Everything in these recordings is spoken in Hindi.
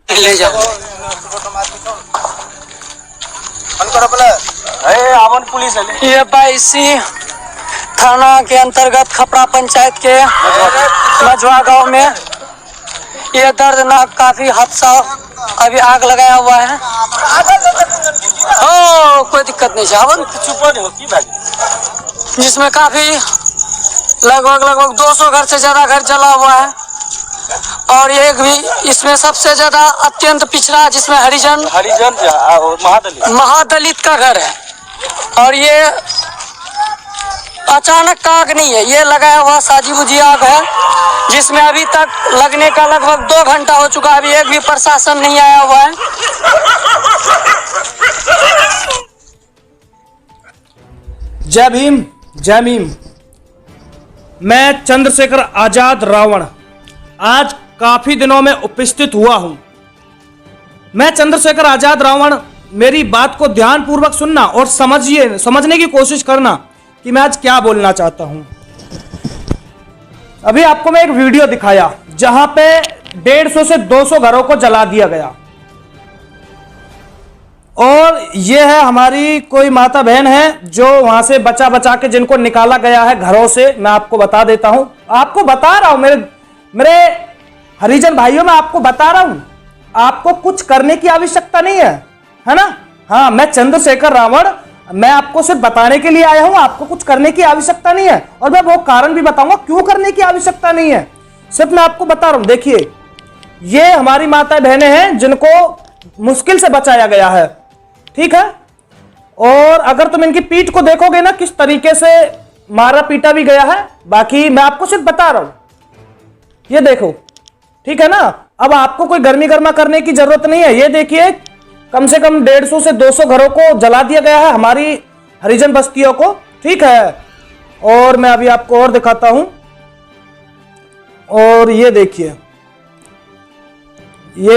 ले जाओ। पुलिस ये 22 थाना के अंतर्गत खपड़ा पंचायत के मझवा गांव में ये दर्दनाक काफी हादसा अभी आग लगाया हुआ है। ओ कोई दिक्कत नहीं है, जिसमें काफी लगभग 200 घर से ज्यादा घर जला हुआ है और एक भी इसमें सबसे ज्यादा अत्यंत पिछड़ा जिसमें हरिजन महादलित का घर है। और ये अचानक का आग नहीं है, ये लगाया हुआ साजी बुझी आग है जिसमें अभी तक लगने का लगभग 2 घंटा हो चुका है, अभी एक भी प्रशासन नहीं आया हुआ है। जय भीम जय भीम। मैं चंद्रशेखर आजाद रावण आज काफी दिनों में उपस्थित हुआ हूं। मैं चंद्रशेखर आजाद रावण, मेरी बात को ध्यानपूर्वक सुनना और समझने की कोशिश करना कि मैं आज क्या बोलना चाहता हूं। अभी आपको मैं एक वीडियो दिखाया जहां पे 150 से 200 घरों को जला दिया गया और ये है हमारी कोई माता बहन है जो वहां से बचा बचा के जिनको निकाला गया है घरों से। मैं आपको बता देता हूं, आपको बता रहा हूं मेरे हरिजन भाइयों, मैं आपको बता रहा हूं, आपको कुछ करने की आवश्यकता नहीं है ना। हाँ, मैं चंद्रशेखर रावण, मैं आपको सिर्फ बताने के लिए आया हूं, आपको कुछ करने की आवश्यकता नहीं है और मैं वो कारण भी बताऊंगा क्यों करने की आवश्यकता नहीं है। सिर्फ मैं आपको बता रहा हूं। देखिए, ये हमारी माता बहनें हैं जिनको मुश्किल से बचाया गया है, ठीक है। और अगर तुम इनकी पीठ को देखोगे ना, किस तरीके से मारा पीटा भी गया है। बाकी मैं आपको सिर्फ बता रहा हूं, ये देखो, ठीक है ना। अब आपको कोई गर्मी गर्मा करने की जरूरत नहीं है। ये देखिए, कम से कम 150 से 200 घरों को जला दिया गया है, हमारी हरिजन बस्तियों को, ठीक है। और मैं अभी आपको और दिखाता हूं। और ये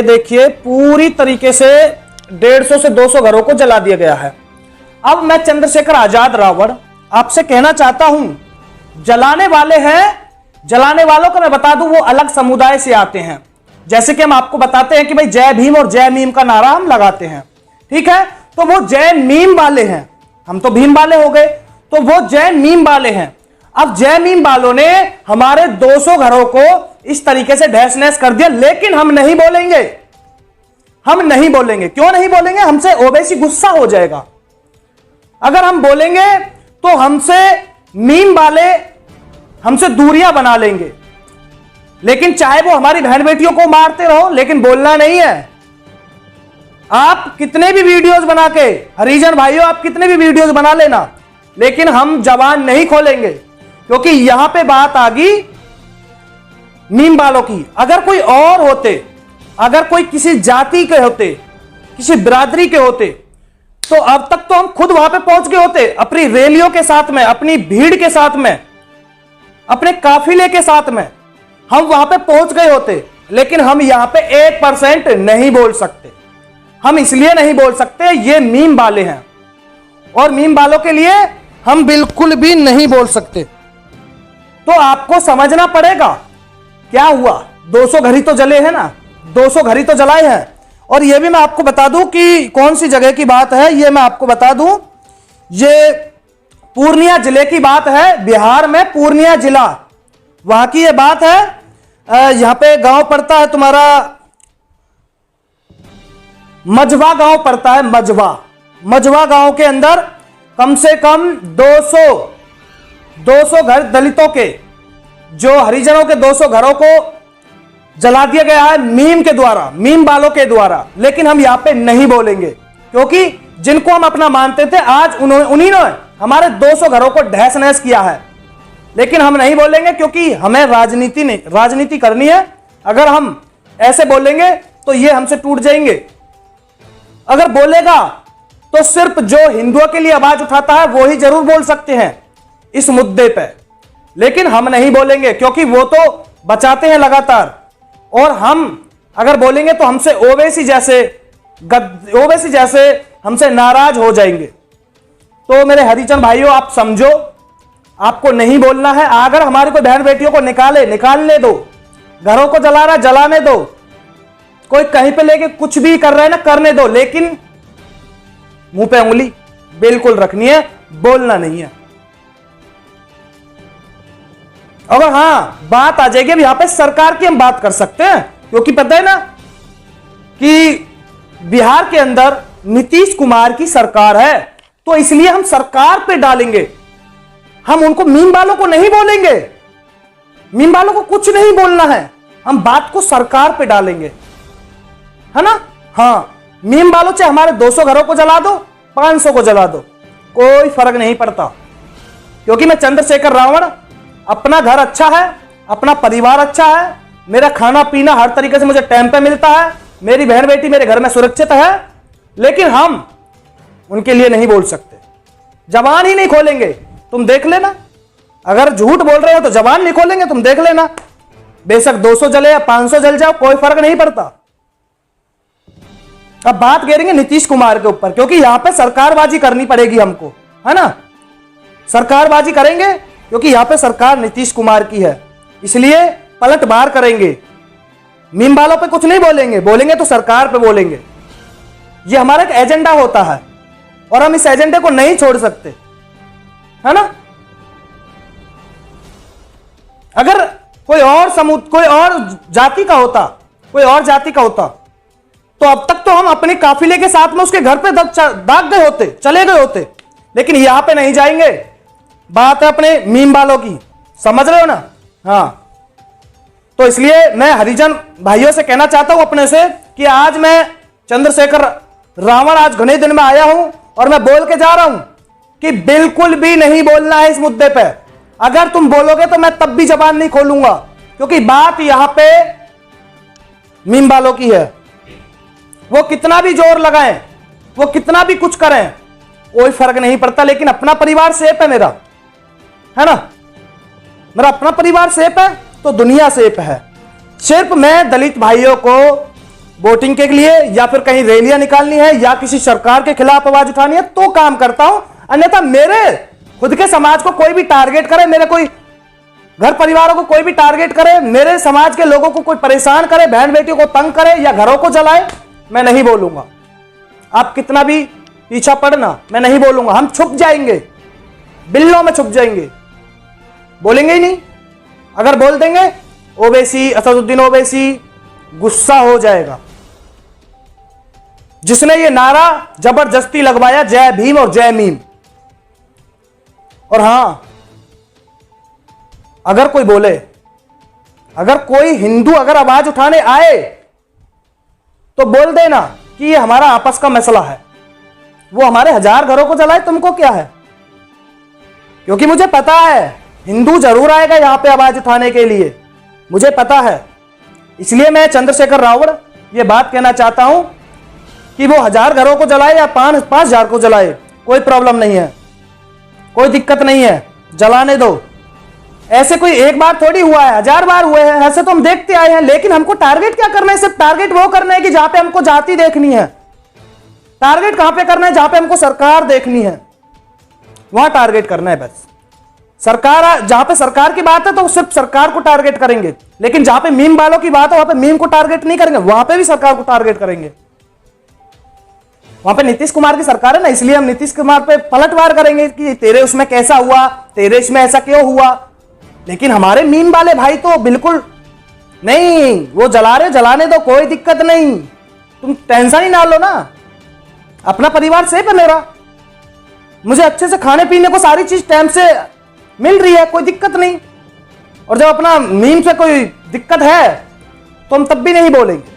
देखिए पूरी तरीके से 150 से 200 घरों को जला दिया गया है। अब मैं चंद्रशेखर आजाद रावण आपसे कहना चाहता हूं, जलाने वालों को मैं बता दूं, वो अलग समुदाय से आते हैं। जैसे कि हम आपको बताते हैं कि भाई जय भीम और जय मीम का नारा हम लगाते हैं, ठीक है। तो वो जय मीम वाले हैं, हम तो भीम वाले हो गए, तो वो जय मीम वाले हैं। अब जय मीम वालों ने हमारे 200 घरों को इस तरीके से ढहस नहस कर दिया, लेकिन हम नहीं बोलेंगे। क्यों नहीं बोलेंगे? हमसे ओवैसी गुस्सा हो जाएगा। अगर हम बोलेंगे तो हमसे मीम वाले हमसे दूरियां बना लेंगे। लेकिन चाहे वो हमारी बहन बेटियों को मारते रहो, लेकिन बोलना नहीं है। आप कितने भी वीडियोस बना के, हरिजन भाइयों आप कितने भी वीडियोस बना लेना, लेकिन हम जबान नहीं खोलेंगे, क्योंकि यहां पे बात आ गई मीम वालों की। अगर कोई और होते, अगर कोई किसी जाति के होते, किसी बिरादरी के होते, तो अब तक तो हम खुद वहां पे पहुंच गए होते, अपनी रैलियों के साथ में, अपनी भीड़ के साथ में, अपने काफिले के साथ में हम वहां पे पहुंच गए होते। लेकिन हम यहां पे 1% नहीं बोल सकते। हम इसलिए नहीं बोल सकते, ये मीम वाले हैं और मीम वालों के लिए हम बिल्कुल भी नहीं बोल सकते। तो आपको समझना पड़ेगा क्या हुआ। 200 घर ही तो जले हैं ना, 200 घर ही तो जलाए हैं। और यह भी मैं आपको बता दूं कि कौन सी जगह की बात है, यह मैं आपको बता दूं, ये पूर्णिया जिले की बात है, बिहार में पूर्णिया जिला, वहां की यह बात है। यहां पे गांव पड़ता है तुम्हारा मझवा गांव पड़ता है, मझवा गांव के अंदर कम से कम 200 घर दलितों के, जो हरिजनों के 200 घरों को जला दिया गया है मीम के द्वारा, मीम वालों के द्वारा। लेकिन हम यहां पे नहीं बोलेंगे, क्योंकि जिनको हम अपना मानते थे, आज उन्हीं ने हमारे 200 घरों को ढहस नहस किया है। लेकिन हम नहीं बोलेंगे, क्योंकि हमें राजनीति करनी है। अगर हम ऐसे बोलेंगे तो ये हमसे टूट जाएंगे। अगर बोलेगा तो सिर्फ जो हिंदुओं के लिए आवाज उठाता है वो ही जरूर बोल सकते हैं इस मुद्दे पे, लेकिन हम नहीं बोलेंगे, क्योंकि वो तो बचाते हैं लगातार। और हम अगर बोलेंगे तो हमसे ओवैसी जैसे हमसे नाराज हो जाएंगे। तो मेरे हरिजन भाइयों, आप समझो, आपको नहीं बोलना है। अगर हमारी कोई बहन बेटियों को निकालने दो, घरों को जला रहा जलाने दो, कोई कहीं पे लेके कुछ भी कर रहा है ना, करने दो, लेकिन मुंह पे उंगली बिल्कुल रखनी है, बोलना नहीं है। अगर हाँ बात आ जाएगी, अब यहां पे सरकार की हम बात कर सकते हैं, क्योंकि पता है ना कि बिहार के अंदर नीतीश कुमार की सरकार है, तो इसलिए हम सरकार पे डालेंगे, हम उनको मीम वालों को नहीं बोलेंगे, मीम वालों को कुछ नहीं बोलना है, हम बात को सरकार पे डालेंगे, है ना। हाँ, मीम वालों चाहे हमारे 200 घरों को जला दो, 500 को जला दो, कोई फर्क नहीं पड़ता, क्योंकि मैं चंद्रशेखर रावण, अपना घर अच्छा है, अपना परिवार अच्छा है, मेरा खाना पीना हर तरीके से मुझे टाइम पे मिलता है, मेरी बहन बेटी मेरे घर में सुरक्षित है, लेकिन हम उनके लिए नहीं बोल सकते, जबान ही नहीं खोलेंगे। तुम देख लेना, अगर झूठ बोल रहे हो तो जबान नहीं खोलेंगे, तुम देख लेना, बेशक 200 जले या 500 जल जाओ, कोई फर्क नहीं पड़ता। अब बात करेंगे नीतीश कुमार के ऊपर, क्योंकि यहां पे सरकारबाजी करनी पड़ेगी हमको, है ना, सरकारबाजी करेंगे, क्योंकि यहां पे सरकार नीतीश कुमार की है, इसलिए पलटवार करेंगे, मीम वालों पे कुछ नहीं बोलेंगे, बोलेंगे तो सरकार पे बोलेंगे। ये हमारा एक एजेंडा होता है और हम इस एजेंडे को नहीं छोड़ सकते, है ना। अगर कोई और जाति का होता, कोई और जाति का होता, तो अब तक तो हम अपने काफिले के साथ में उसके घर पे दाग गए होते, चले गए होते, लेकिन यहां पे नहीं जाएंगे। बात है अपने मीम वालों की, समझ रहे हो ना। हाँ, तो इसलिए मैं हरिजन भाइयों से कहना चाहता हूं अपने से कि आज मैं चंद्रशेखर रावण आज घने दिन में आया हूं और मैं बोल के जा रहा हूं कि बिल्कुल भी नहीं बोलना है इस मुद्दे पे। अगर तुम बोलोगे तो मैं तब भी जबान नहीं खोलूंगा, क्योंकि बात यहां पे मीम वालों की है। वो कितना भी जोर लगाएं, वो कितना भी कुछ करें, कोई फर्क नहीं पड़ता, लेकिन अपना परिवार सेफ है मेरा, है ना, मेरा अपना परिवार सेफ है तो दुनिया सेफ है। सिर्फ मैं दलित भाइयों को वोटिंग के लिए या फिर कहीं रैलियां निकालनी है या किसी सरकार के खिलाफ आवाज उठानी है तो काम करता हूं, अन्यथा मेरे खुद के समाज को कोई भी टारगेट करे, मेरे कोई घर परिवारों को कोई भी टारगेट करे, मेरे समाज के लोगों को कोई परेशान करे, बहन बेटियों को तंग करे या घरों को जलाए, मैं नहीं बोलूंगा। आप कितना भी पीछा पड़ना, मैं नहीं बोलूंगा। हम छुप जाएंगे, बिल्लों में छुप जाएंगे, बोलेंगे ही नहीं। अगर बोल देंगे ओवैसी, असदुद्दीन ओवैसी गुस्सा हो जाएगा, जिसने ये नारा जबरदस्ती लगवाया, जय भीम और जय मीम। और हां, अगर कोई बोले, अगर कोई हिंदू अगर आवाज उठाने आए तो बोल देना कि ये हमारा आपस का मसला है, वो हमारे 1000 घरों को जलाए, तुमको क्या है। क्योंकि मुझे पता है हिंदू जरूर आएगा यहां पे आवाज उठाने के लिए, मुझे पता है। इसलिए मैं चंद्रशेखर रावण ये बात कहना चाहता हूं कि वो 1000 घरों को जलाए या 5,000 को जलाए, कोई प्रॉब्लम नहीं है, कोई दिक्कत नहीं है, जलाने दो। ऐसे कोई एक बार थोड़ी हुआ है, 1000 बार हुए हैं, ऐसे तो हम देखते आए हैं। लेकिन हमको टारगेट क्या करना है, सिर्फ टारगेट वो करना है कि जहां पे हमको जाति देखनी है। टारगेट कहां पे करना है, जहां पे हमको सरकार देखनी है, वहां टारगेट करना है बस। सरकार, जहां पे सरकार की बात है तो सिर्फ सरकार को टारगेट करेंगे, लेकिन जहां पे मीम वालों की बात है वहां पे मीम को टारगेट नहीं करेंगे, वहां पे भी सरकार को टारगेट करेंगे। वहां पे नीतीश कुमार की सरकार है ना, इसलिए हम नीतीश कुमार पे पलटवार करेंगे कि तेरे उसमें कैसा हुआ, तेरे इसमें ऐसा क्यों हुआ। लेकिन हमारे मीम वाले भाई तो बिल्कुल नहीं, वो जला रहे, जलाने दो, कोई दिक्कत नहीं, तुम टेंशन ही ना लो ना, अपना परिवार सेफ है मेरा, मुझे अच्छे से खाने पीने को सारी चीज टाइम से मिल रही है, कोई दिक्कत नहीं। और जब अपना मीम से कोई दिक्कत है तो हम तब भी नहीं बोलेंगे,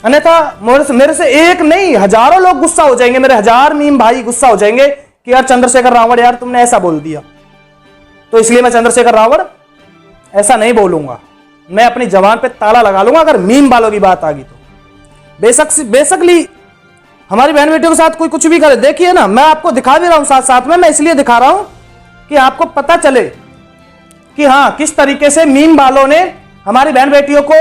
अन्यथा मेरे से एक नहीं 1000 लोग गुस्सा हो जाएंगे, मेरे 1000 मीम भाई गुस्सा हो जाएंगे कि यार चंद्रशेखर रावण, यार तुमने ऐसा बोल दिया। तो इसलिए मैं चंद्रशेखर रावण ऐसा नहीं बोलूंगा, मैं अपनी जबान पे ताला लगा लूंगा अगर मीम वालों की बात आ गई तो। बेसिकली हमारी बहन बेटियों के साथ कोई कुछ भी करे, देखिए ना, मैं आपको दिखा भी रहा हूं साथ साथ में, मैं इसलिए दिखा रहा हूं कि आपको पता चले कि हाँ किस तरीके से मीम वालों ने हमारी बहन बेटियों को,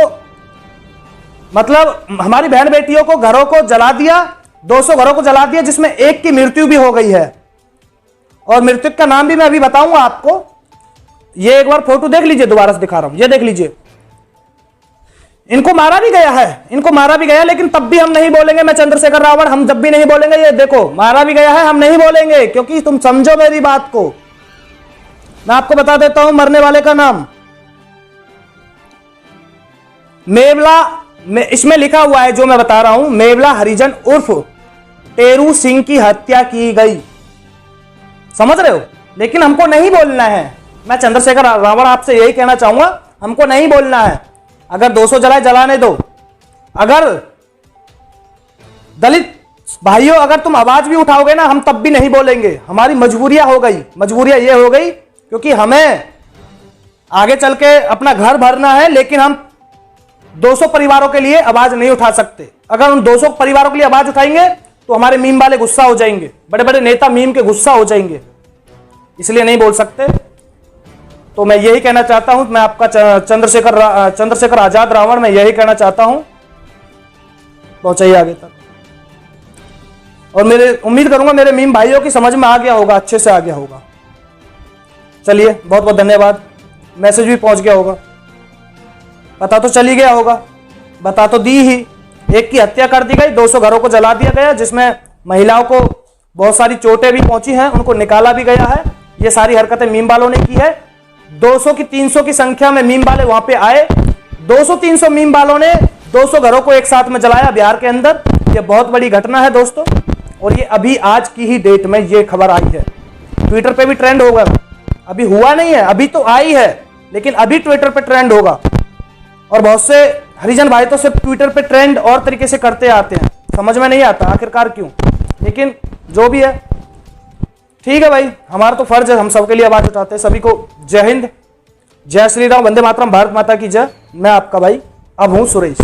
मतलब हमारी बहन बेटियों को घरों को जला दिया, 200 घरों को जला दिया, जिसमें एक की मृत्यु भी हो गई है। और मृतक का नाम भी मैं अभी बताऊंगा आपको। ये एक बार फोटो देख लीजिए, दोबारा से दिखा रहा हूं, ये देख लीजिए, इनको मारा भी गया है, इनको मारा भी गया, लेकिन तब भी हम नहीं बोलेंगे मैं चंद्रशेखर रावण, हम जब भी नहीं बोलेंगे ये देखो मारा भी गया है, हम नहीं बोलेंगे, क्योंकि तुम समझो मेरी बात को। मैं आपको बता देता हूं मरने वाले का नाम, मेवला, इसमें लिखा हुआ है जो मैं बता रहा हूं, मेवला हरिजन उर्फ टेरू सिंह की हत्या की गई, समझ रहे हो। लेकिन हमको नहीं बोलना है, मैं चंद्रशेखर रावण आपसे यही कहना चाहूंगा, हमको नहीं बोलना है। अगर 200 जलाए जलाने दो, अगर दलित भाइयों अगर तुम आवाज भी उठाओगे ना, हम तब भी नहीं बोलेंगे, हमारी मजबूरियां हो गई, मजबूरियां ये हो गई क्योंकि हमें आगे चल के अपना घर भरना है, लेकिन हम 200 परिवारों के लिए आवाज नहीं उठा सकते। अगर हम 200 परिवारों के लिए आवाज उठाएंगे तो हमारे मीम वाले गुस्सा हो जाएंगे, बड़े बड़े नेता मीम के गुस्सा हो जाएंगे, इसलिए नहीं बोल सकते। तो मैं यही कहना चाहता हूं, मैं आपका चंद्रशेखर आजाद रावण, मैं यही कहना चाहता हूं, पहुंचाइए आगे तक। और मेरे उम्मीद करूंगा मेरे मीम भाइयों की समझ में आ गया होगा, अच्छे से आ गया होगा। चलिए बहुत बहुत धन्यवाद, मैसेज भी पहुंच गया होगा, पता तो चली गया होगा, बता तो दी ही। एक की हत्या कर दी गई, 200 घरों को जला दिया गया, जिसमें महिलाओं को बहुत सारी चोटें भी पहुंची हैं, उनको निकाला भी गया है। ये सारी हरकतें मीम वालों ने की है। 200 की 300 की संख्या में मीम वाले वहां पे आए, 200-300 मीम वालों ने 200 घरों को एक साथ में जलाया बिहार के अंदर। ये बहुत बड़ी घटना है दोस्तों, और ये अभी आज की ही डेट में ये खबर आई है, ट्विटर पे भी ट्रेंड होगा, अभी हुआ नहीं है, अभी तो आई है, लेकिन अभी ट्विटर पे ट्रेंड होगा। और बहुत से हरिजन भाई तो सिर्फ ट्विटर पे ट्रेंड और तरीके से करते आते हैं, समझ में नहीं आता आखिरकार क्यों, लेकिन जो भी है ठीक है भाई, हमारा तो फर्ज है, हम सबके लिए आवाज उठाते हैं। सभी को जय हिंद, जय श्री राम, वंदे मातरम, भारत माता की जय। मैं आपका भाई अब हूं सुरेश।